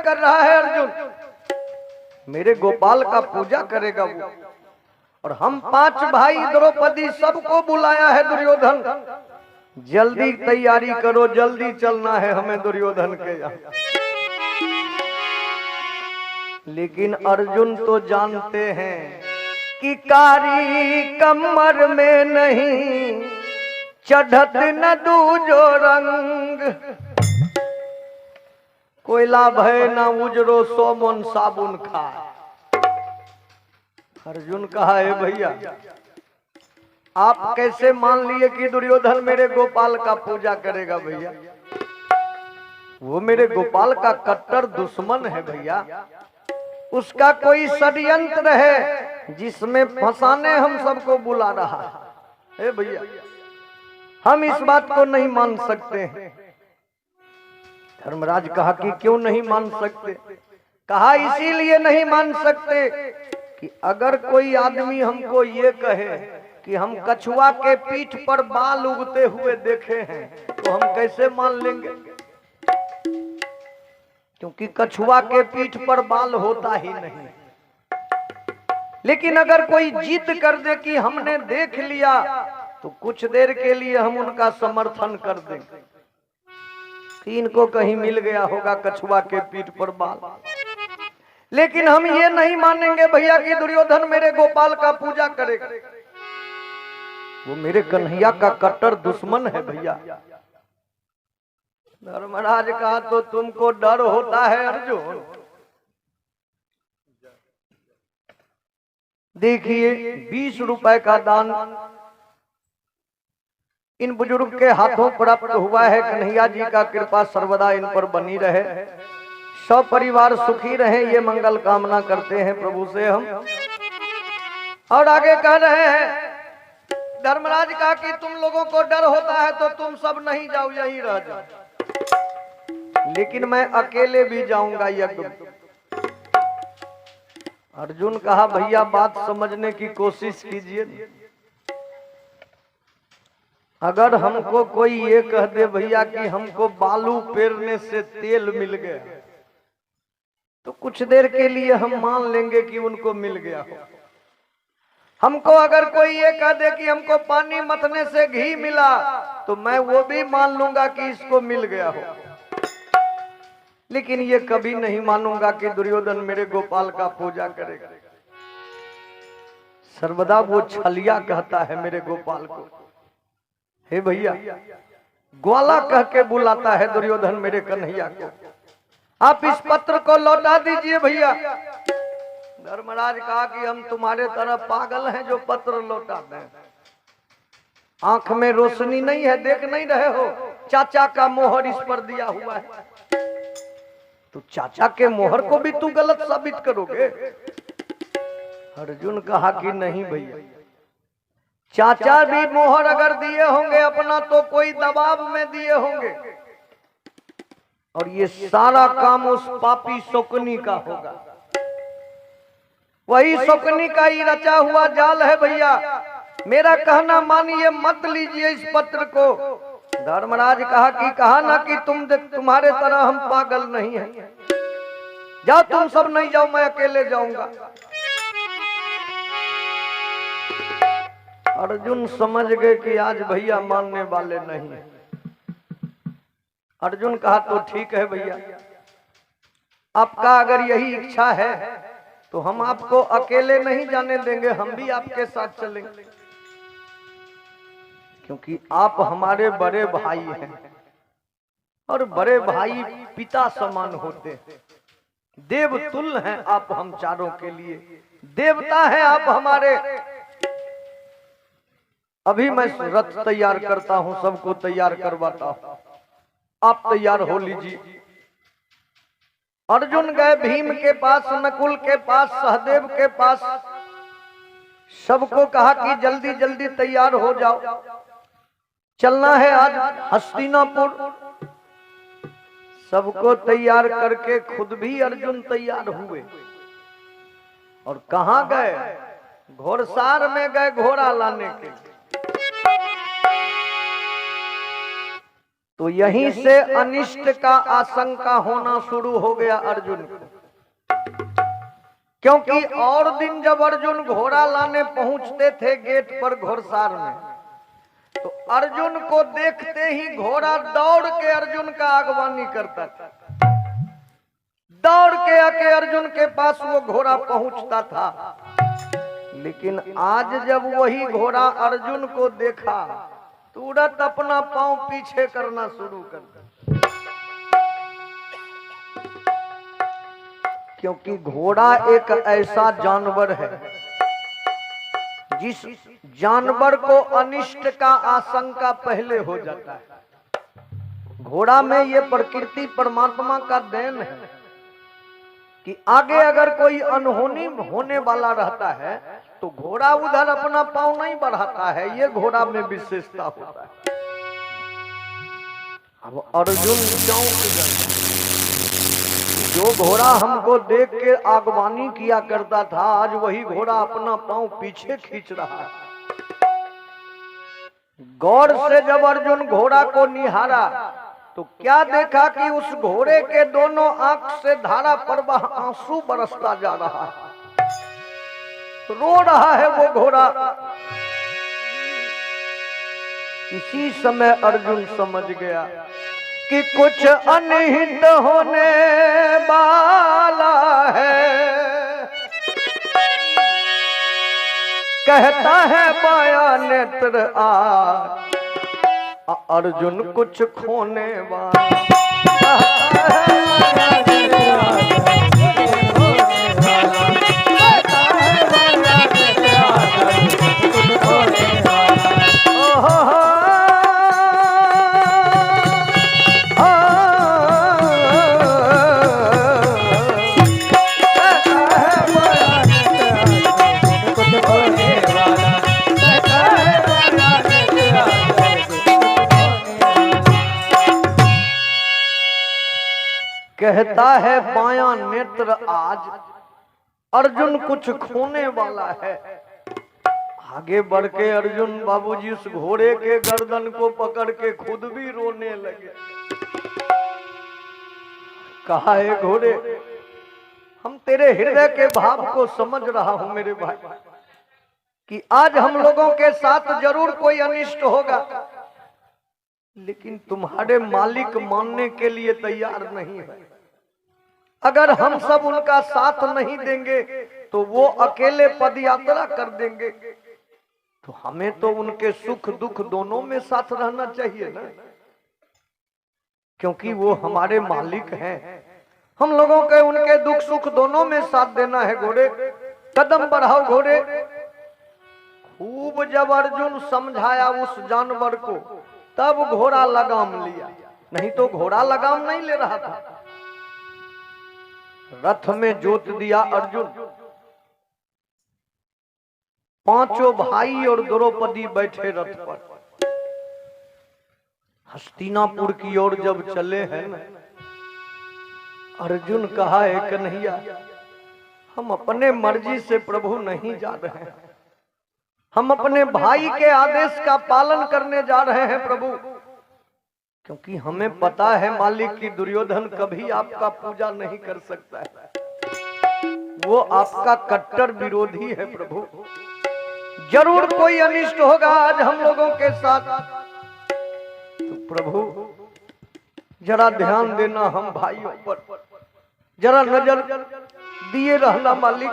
कर रहा है अर्जुन, मेरे गोपाल का पूजा करेगा वो। और हम 5 भाई द्रौपदी सबको बुलाया है दुर्योधन, जल्दी तैयारी करो, जल्दी चलना है हमें दुर्योधन के यहाँ। लेकिन अर्जुन तो जानते हैं कि कारी कमर में नहीं चढ़त न दूजो रंग, कोयला भय न उजरो 100 मन साबुन खाए। अर्जुन कहा है भैया आप कैसे मान लिए कि दुर्योधन मेरे गोपाल का पूजा करेगा? भैया वो मेरे गोपाल का कट्टर दुश्मन है भैया, उसका कोई षड्यंत्र है जिसमें फंसाने हम सबको बुला रहा है। भैया हम इस बात को नहीं मान सकते हैं। धर्मराज कहा कि क्यों नहीं मान सकते? कहा इसीलिए नहीं मान सकते कि अगर कोई आदमी हमको ये कहे कि हम कछुआ के पीठ पर बाल उगते हुए देखे हैं तो हम कैसे मान लेंगे? क्योंकि कछुआ के पीठ पर बाल होता ही नहीं। लेकिन अगर कोई जिद कर दे कि हमने देख लिया तो कुछ देर के लिए हम उनका समर्थन कर देंगे कि इनको कहीं मिल गया होगा कछुआ के पीठ पर बाल। लेकिन हम ये नहीं मानेंगे भैया कि दुर्योधन मेरे गोपाल का पूजा करेगा। वो मेरे कन्हैया का कट्टर दुश्मन है भैया। धर्मराज कहा तो तुमको डर होता है अर्जुन? देखिए 20 रुपए का दान इन बुजुर्ग के हाथों प्राप्त हुआ है। कन्हैया जी का कृपा सर्वदा इन पर बनी रहे, सब परिवार सुखी रहे, ये मंगल कामना करते हैं प्रभु से हम। और आगे कह रहे हैं धर्मराज कहा कि तुम लोगों को डर होता है तो तुम सब नहीं जाओ, यहीं रह जाओ, लेकिन मैं अकेले भी जाऊंगा यज्ञ। अर्जुन कहा भैया बात समझने की कोशिश कीजिए। अगर हमको कोई ये कह दे भैया कि हमको बालू पेरने से तेल मिल गया तो कुछ देर के लिए हम मान लेंगे कि उनको मिल गया हो। हमको अगर कोई ये कह दे कि हमको पानी मथने से घी मिला तो मैं वो भी मान लूंगा कि इसको मिल गया हो। लेकिन ये कभी नहीं मानूंगा कि दुर्योधन मेरे गोपाल का पूजा करेगा। सर्वदा वो छलिया कहता है मेरे गोपाल को, हे भैया ग्वाला कह के बुलाता है दुर्योधन मेरे कन्हैया को। आप इस पत्र को लौटा दीजिए भैया। धर्मराज कहा कि हम तुम्हारे तरह पागल हैं जो पत्र लौटा दें? आंख में रोशनी नहीं है, देख नहीं रहे हो चाचा का मोहर इस पर दिया हुआ है, तो चाचा के मोहर को भी तू गलत साबित करोगे? अर्जुन कहा कि नहीं भैया, चाचा भी मोहर अगर दिए होंगे अपना तो कोई दबाव में दिए होंगे, और ये सारा काम उस पापी शकुनी का होगा। वही शकुनी का ही रचा हुआ जाल है भैया। मेरा कहना मानिए, मत लीजिए इस पत्र को। धर्मराज कहा ना कि तुम्हारे तरह हम पागल नहीं हैं। जाओ तुम सब नहीं जाओ, मैं अकेले जाऊंगा। अर्जुन समझ गए कि आज भैया मानने वाले नहीं है। अर्जुन कहा तो ठीक है भैया, आपका अगर यही इच्छा है तो हम आपको अकेले नहीं जाने देंगे, हम भी आपके साथ चलेंगे, क्योंकि आप हमारे बड़े भाई हैं और बड़े भाई पिता समान होते हैं। देवतुल्य हैं आप हम चारों के लिए, देवता हैं आप हमारे। अभी मैं रथ तैयार करता हूं, सबको तैयार करवाता हूं, आप तैयार हो लीजिए। अर्जुन गए भीम के पास, नकुल के पास, सहदेव के पास, सबको कहा कि जल्दी जल्दी तैयार हो जाओ, चलना है आज हस्तिनापुर। सबको तैयार करके खुद भी अर्जुन तैयार हुए और कहां गए? घोड़सार में गए घोड़ा लाने के। तो यहीं से अनिष्ट का आशंका होना शुरू हो गया अर्जुन को। क्योंकि और दिन जब अर्जुन घोड़ा लाने पहुंचते थे गेट पर घोड़सार में, तो अर्जुन को देखते ही घोड़ा दौड़ के अर्जुन का आगवानी करता था। दौड़ के आके अर्जुन के पास वो घोड़ा पहुंचता था। लेकिन आज जब वही घोड़ा अर्जुन को देखा, तुरंत अपना पांव पीछे करना शुरू कर दिया। क्योंकि घोड़ा एक ऐसा जानवर है जिस जानवर को अनिष्ट का आशंका पहले हो जाता है। घोड़ा में ये प्रकृति परमात्मा का देन है कि आगे अगर कोई अनहोनी होने वाला रहता है तो घोड़ा उधर अपना पांव नहीं बढ़ाता है। ये घोड़ा में विशेषता होता है। अब अर्जुन चौंक गया। जो घोड़ा हमको देख के आगवानी किया करता था, आज वही घोड़ा अपना पांव पीछे खींच रहा है। गौर से जब अर्जुन घोड़ा को निहारा तो क्या देखा कि उस घोड़े के दोनों आंख से धारा प्रवाह आंसू बरसता जा रहा है। रो रहा है वो घोड़ा। इसी समय अर्जुन समझ गया कि कुछ अनिहित होने वाला है। कहता है माया नेत्र अर्जुन कुछ खोने वाला। कहता है बायां नेत्र आज अर्जुन कुछ खोने वाला है। आगे बढ़ के अर्जुन बाबूजी उस घोड़े के गर्दन को पकड़ के खुद भी रोने लगे। कहा है घोड़े, हम तेरे हृदय के भाव को समझ रहा हूं मेरे भाई, कि आज हम लोगों के साथ जरूर कोई अनिष्ट होगा, लेकिन तुम्हारे मालिक मानने के लिए तैयार नहीं है। अगर हम सब उनका साथ नहीं देंगे तो वो अकेले पद यात्रा कर देंगे। तो हमें तो उनके सुख दुख दोनों में साथ रहना चाहिए ना, क्योंकि वो हमारे मालिक हैं। हम लोगों के उनके दुख सुख दोनों में साथ देना है। घोड़े कदम बढ़ाओ घोड़े। खूब जब अर्जुन समझाया उस जानवर को, तब घोड़ा लगाम लिया, नहीं तो घोड़ा लगाम नहीं ले रहा था। रथ में जोत दिया अर्जुन। पांचों भाई और द्रौपदी बैठे रथ पर। हस्तिनापुर की ओर जब चले हैं ना, अर्जुन कहा है कन्हैया, हम अपने मर्जी से प्रभु नहीं जा रहे हैं, हम अपने भाई के आदेश का पालन करने जा रहे हैं प्रभु। क्योंकि हमें पता है मालिक की दुर्योधन कभी आपका पूजा नहीं कर सकता है। वो आपका कट्टर विरोधी है प्रभु। जरूर कोई अनिष्ट होगा आज हम लोगों के साथ। तो प्रभु जरा ध्यान देना हम भाइयों पर, जरा नजर दिए रहना मालिक,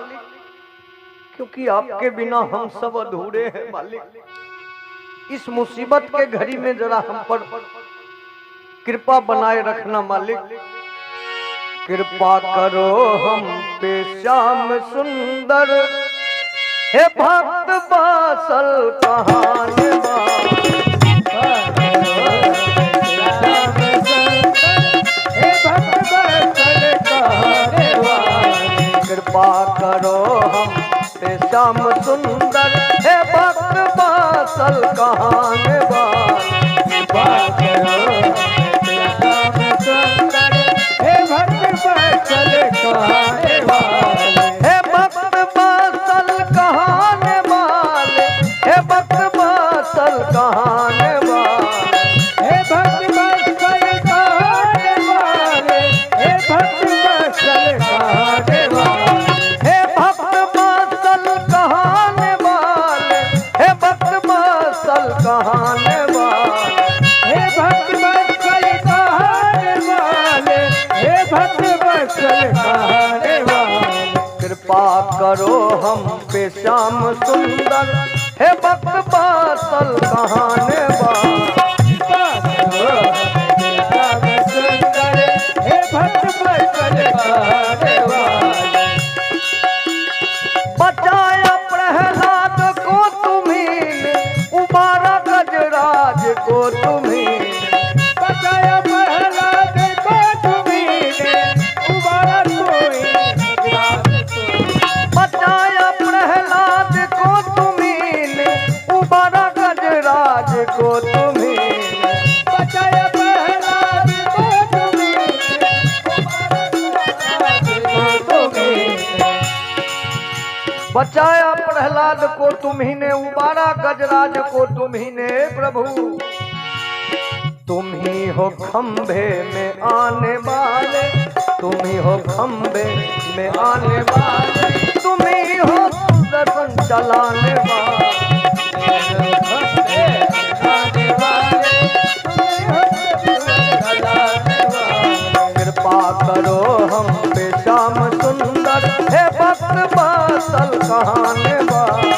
क्योंकि आपके बिना हम सब अधूरे हैं मालिक। इस मुसीबत के घड़ी में जरा हम पर कृपा बनाए रखना मालिक। कृपा करो हम पे श्याम सुंदर, हे भक्त बासल कहाने कृपा करो हम पे श्याम सुंदर, हे भक्त बासल कहाने कहाने वाले कृपा करो हम पे श्याम सुंदर, हे भक्त बासल कहाने बा। हे भक्त बासल कहाने बा। बचाया प्रहलाद को तुम्ही ने, उबारा गजराज को तुम्ही ने। बचाया प्रहलाद को तुम्ही ने, उबारा कोई बचाया प्रहलाद को तुम्ही ने, उबारा गजराज को तुम्ही ने। बचाया प्रहलाद को तुम्ही ने, बचाया प्रहलाद को तुम्ही ने, उबारा गजराज को तुम्ही ने। प्रभु तुम ही हो खंभे में आने वाले, तुम ही हो खंभे में आने वाले, तुम ही हो दर्शन चलाने वाले। कृपा करो हम पे श्याम सुंदर, हे भक्त बासल कहाने वाले।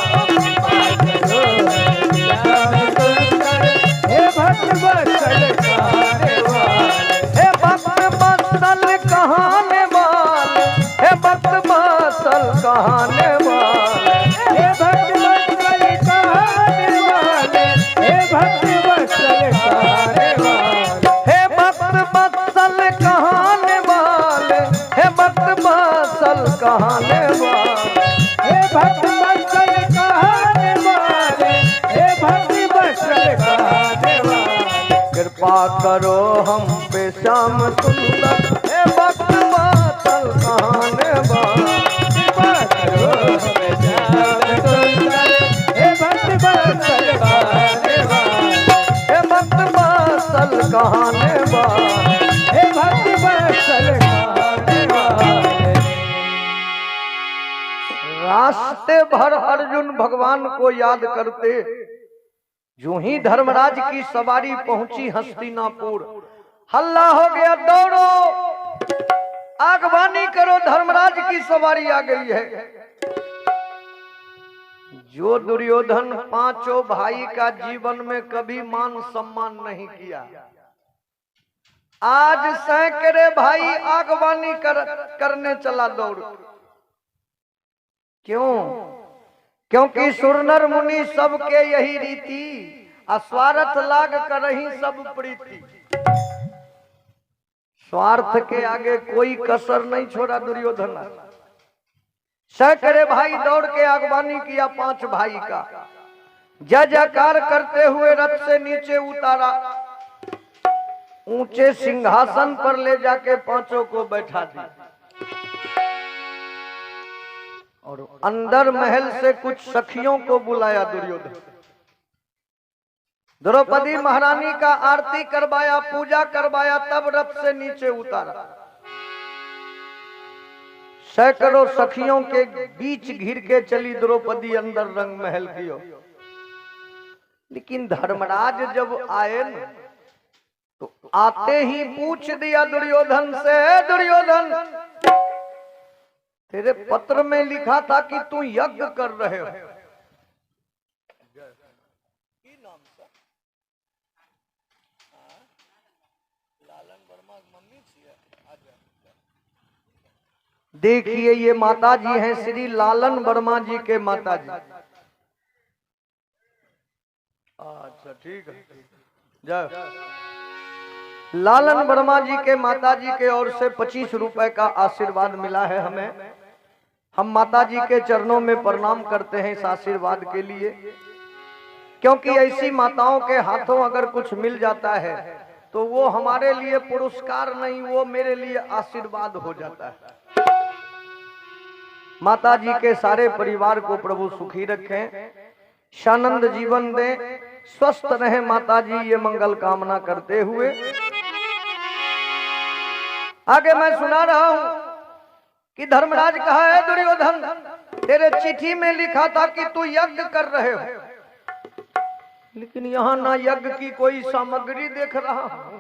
हे भक्त बासल कहाने वाले। हे भक्त बासल कहाने वाले, हे भक्त बासल कहाने वाले। हे भक्त बासल कहाने वाले। हे भक्त बासल कहाने वाले। हे भक्त बासल कहाने वाले, हे भक्त बासल कहाने वाले। हे भक्त बासल कहाने वाले। हे भक्त बासल कहाने वाले। कृपा करो हम पे श्याम सुंदर, हे भक्त बासल कहाने वाले। कृपा करो हमें श्याम सुंदर, हे भक्त बासल कहाने वाले। हे भक्त बासल कहाने वाले। हे भक्त बासल कहाने वाले। रास्ते भर अर्जुन भगवान को याद करते, यूं ही धर्मराज की सवारी पहुंची हस्तिनापुर। हल्ला हो गया, दौड़ो आगवानी करो, धर्मराज की सवारी आ गई है। जो दुर्योधन पांचों भाई का जीवन में कभी मान सम्मान नहीं किया, आज सैकड़े भाई आगवानी करने चला दौड़। क्यों? क्योंकि सुरनर मुनि सबके यही रीति, अस्वार्थ लाग करही सब प्रीति। स्वार्थ के आगे कोई कसर नहीं छोड़ा दुर्योधन। सैकड़े भाई दौड़ के आगवानी किया पांच भाई का, जय जयकार करते हुए रथ से नीचे उतारा, ऊंचे सिंहासन पर ले जाके पांचों को बैठा दी और अंदर महल से कुछ सखियों को बुलाया दुर्योधन। द्रौपदी महारानी का आरती करवाया, पूजा करवाया, तब रथ से नीचे उतारा। सैकड़ों सखियों के बीच घिर के चली द्रौपदी अंदर रंग महल की ओर। लेकिन धर्मराज जब आए न, तो आते ही पूछ दिया दुर्योधन से, दुर्योधन तेरे पत्र में लिखा था कि तू यज्ञ कर रहे हो, देखिए ये माता जी हैं श्री लालन वर्मा जी के माता जी। अच्छा ठीक है, जय। लालन वर्मा जी के माता जी के ओर से 25 रुपए का आशीर्वाद मिला है हमें। हम माता जी के चरणों में प्रणाम करते हैं इस आशीर्वाद के लिए, क्योंकि ऐसी माताओं के हाथों अगर कुछ मिल जाता है तो वो हमारे लिए पुरस्कार नहीं, वो मेरे लिए आशीर्वाद हो जाता है। माता जी के सारे परिवार को प्रभु सुखी रखें, शानंद जीवन दें, स्वस्थ रहे माता जी, ये मंगल कामना करते हुए आगे मैं सुना रहा हूं कि धर्मराज कहा है, दुर्योधन तेरे चिट्ठी में लिखा था कि तू यज्ञ कर रहे हो, लेकिन यहाँ ना यज्ञ की कोई सामग्री देख रहा हूं,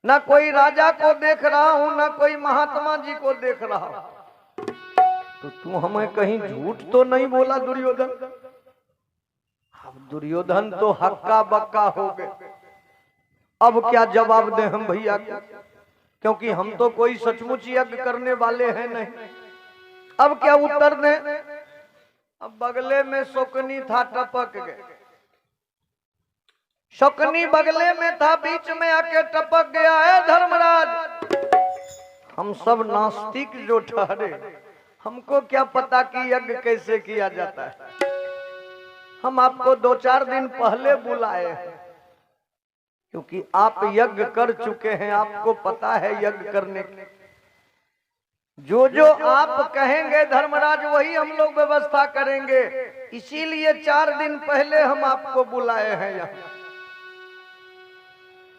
ना कोई राजा को देख रहा हूं, ना कोई महात्मा जी को देख रहा हूं। तो तू हमें कहीं झूठ तो नहीं बोला दुर्योधन? अब दुर्योधन तो हक्का बक्का हो गए। अब क्या जवाब दे हम भैया को, क्योंकि हम तो कोई सचमुच यज्ञ करने वाले हैं नहीं। अब क्या उत्तर दें? अब बगले में शकुनी था, टपक गए। शकुनी बगले में था, बीच में आके टपक गया है। धर्मराज, हम सब नास्तिक जो ठहरे, हमको क्या पता कि यज्ञ कैसे किया जाता है। हम आपको 2-4 दिन पहले बुलाए हैं, क्योंकि आप यज्ञ कर चुके हैं, आपको पता है यज्ञ करने की। जो जो आप कहेंगे धर्मराज वही हम लोग व्यवस्था करेंगे, इसीलिए 4 दिन पहले हम आपको बुलाए हैं यहाँ।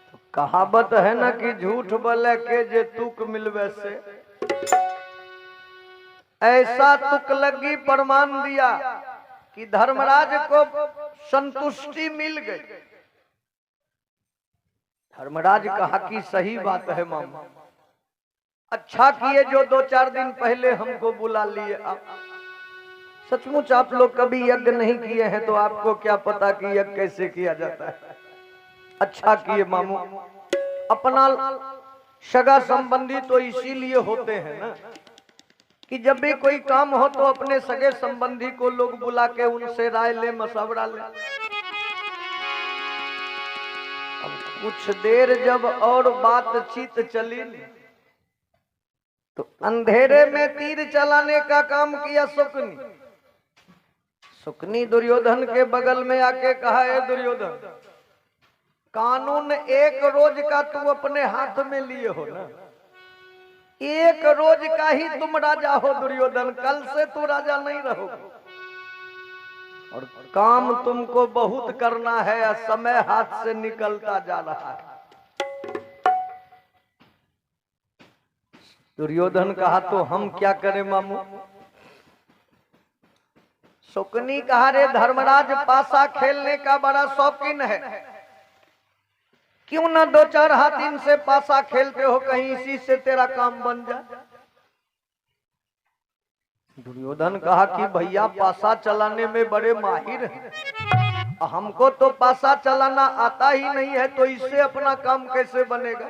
तो कहावत है ना कि झूठ बोले के जे तुक मिलवे से, ऐसा तुक लगी प्रमाण दिया कि धर्मराज को संतुष्टि मिल गई। धर्मराज कहा कि सही बात है मामा, अच्छा किए जो 2-4 दिन पहले हमको बुला लिए। आप सचमुच आप लोग कभी यज्ञ नहीं किए हैं, तो आपको क्या पता कि यज्ञ कैसे किया जाता है। अच्छा किए मामू, अपना सगा संबंधी तो इसीलिए होते हैं ना कि जब भी कोई काम हो तो अपने सगे संबंधी को लोग बुला के उनसे राय ले, मशवरा ले। अब कुछ देर जब और बातचीत चली तो अंधेरे में तीर चलाने का काम किया शकुनी। शकुनी दुर्योधन के बगल में आके कहा, है दुर्योधन, कानून 1 रोज का तू अपने हाथ में लिए हो ना, 1 रोज का ही तुम राजा हो दुर्योधन, कल से तू राजा नहीं रहोगे। और काम तुमको बहुत करना है, समय हाथ से निकलता जा रहा है। दुर्योधन कहा, तो हम क्या करें मामू? शकुनी कहा, रे धर्मराज पासा खेलने का बड़ा शौकीन है, क्यों ना 2-4 हाथ इनसे पासा खेलते हो, कहीं इसी से तेरा काम बन जाए। दुर्योधन कहा कि भैया पासा चलाने में बड़े माहिर हैं, हमको तो पासा चलाना आता ही नहीं है, तो इससे अपना काम कैसे बनेगा।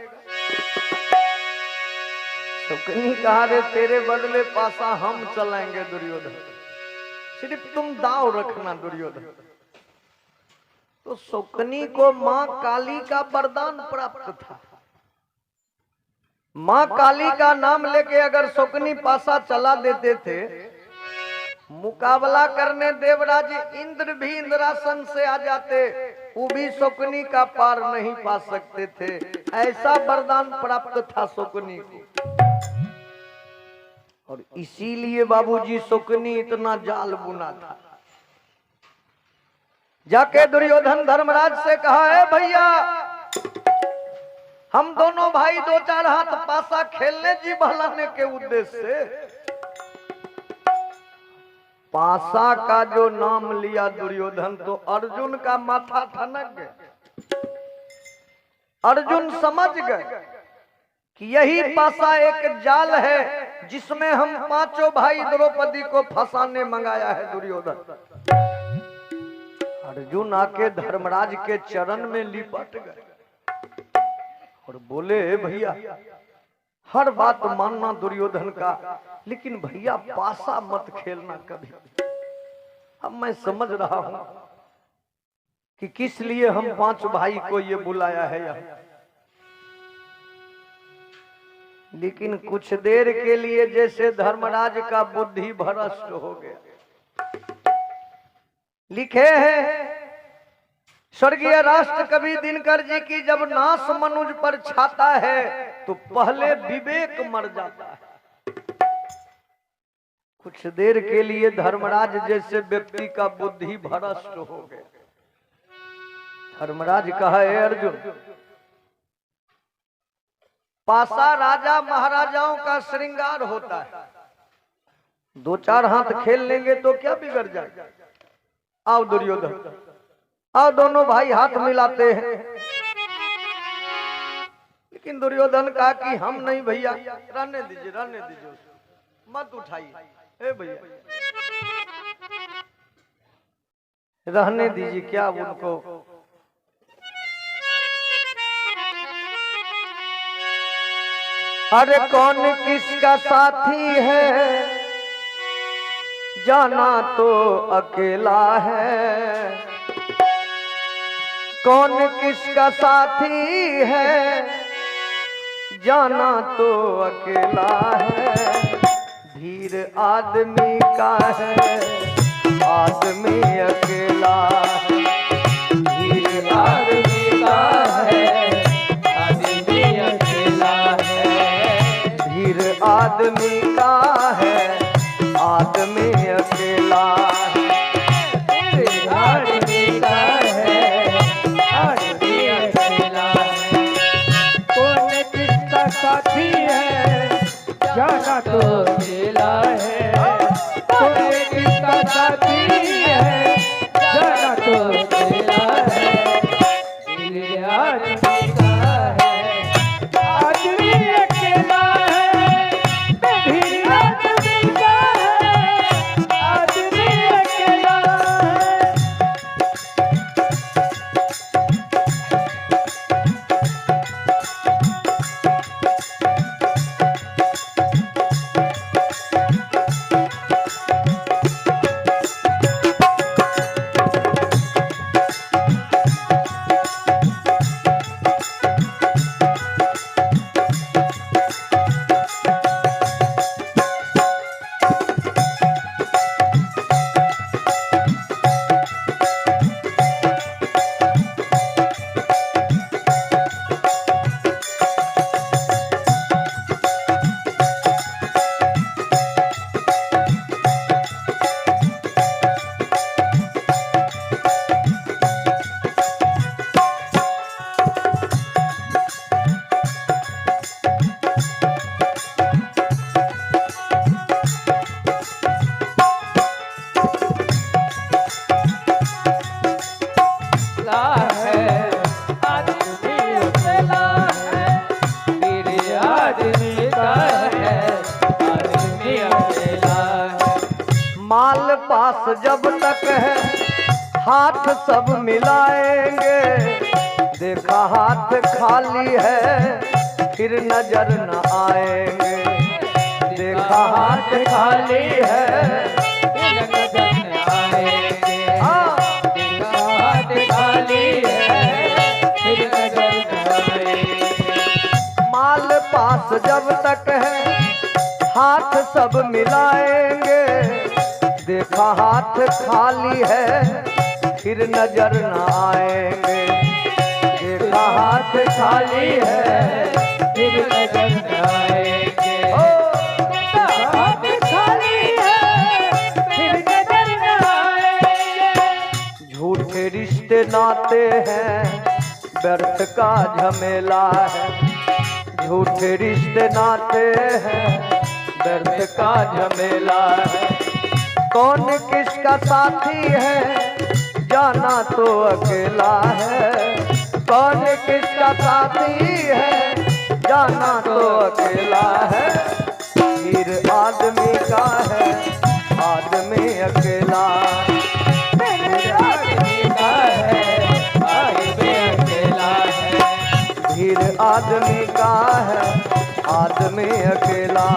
शकुनी कहा, रे तेरे बदले पासा हम चलाएंगे दुर्योधन, सिर्फ तुम दाव रखना दुर्योधन। तो शकुनी को मां काली का वरदान प्राप्त था। मां काली का नाम लेके अगर शकुनी पासा चला देते थे, मुकाबला करने देवराज इंद्र भी इंद्रासन से आ जाते, वो भी शकुनी का पार नहीं पा सकते थे। ऐसा वरदान प्राप्त था शकुनी को। और इसीलिए बाबूजी शकुनी इतना जाल बुना था। जाके दुर्योधन धर्मराज से कहा, है भैया, हम दोनों भाई 2-4 हाथ पासा खेलने जी बहलाने के उद्देश्य से। पासा का जो नाम लिया दुर्योधन, तो अर्जुन का माथा ठनक गया। अर्जुन समझ गए कि यही पासा एक जाल है जिसमें हम 5 भाई द्रौपदी को फंसाने मंगाया है दुर्योधन। अर्जुन आके धर्मराज के चरण में लिपट गए और बोले, भैया हर बात मानना दुर्योधन का, लेकिन भैया पासा मत खेलना कभी। अब मैं समझ रहा हूं कि किस लिए हम 5 भाई को ये बुलाया है यहाँ, लेकिन कुछ देर के लिए जैसे धर्मराज का बुद्धि भ्रष्ट हो गया। लिखे हैं स्वर्गीय राष्ट्र कवि दिनकर जी की, जब नाश मनुज पर छाता है तो पहले विवेक मर जाता है। कुछ देर के लिए धर्मराज जैसे व्यक्ति का बुद्धि भ्रष्ट हो गया। धर्मराज कहा, है अर्जुन, पासा राजा महाराजाओं का श्रृंगार होता है, 2-4 हाथ खेल लेंगे तो क्या बिगड़ जाए। आओ दुर्योधन, आओ दोनों भाई हाथ मिलाते हैं। लेकिन दुर्योधन कहा कि हम नहीं भैया, रहने दीजिए, रहने दीजिए, मत उठाइए, ए भैया रहने दीजिए, क्या उनको अरे कौन किसका साथी है, जाना तो अकेला है। कौन किसका साथी है, जाना तो अकेला है। धीर आदमी का है, आदमी अकेला है। धीर आदमी का है, आदमी अकेला है। धीर आदमी का है, आदमी अकेला है। धीर आदमी का है, आदमी अकेला है। कौन किसका साथी है, जाना तो अकेला है। कौन किसका साथी है, जाना तो अकेला है। धीर आदमी का है, आदमी अकेला है। धीर आदमी का है, आदमी अकेला है। माल पास जब तक है, हाथ सब मिलाएंगे। देखा हाथ खाली है, फिर नजर न आएंगे। देखा हाथ खाली है, फिर नजर न आएंगे। देखा हाथ खाली है, फिर नजर न आएंगे। माल पास जब तक है, हाथ सब मिलाएंगे। देखा हाथ खाली है, फिर नजर न आएंगे। देखा हाथ खाली है, फिर नजर न आएंगे। देखा हाथ खाली है, फिर नजर न आएंगे। झूठे रिश्ते नाते हैं, व्यर्थ का झमेला है। झूठे रिश्ते नाते हैं, व्यर्थ का झमेला है। कौन किसका साथी है, जाना तो अकेला है। कौन किसका साथी है, जाना तो अकेला है। धीर आदमी का है, आदमी अकेला। धीर आदमी का है, आदमी अकेला है। धीर आदमी का है, आदमी अकेला।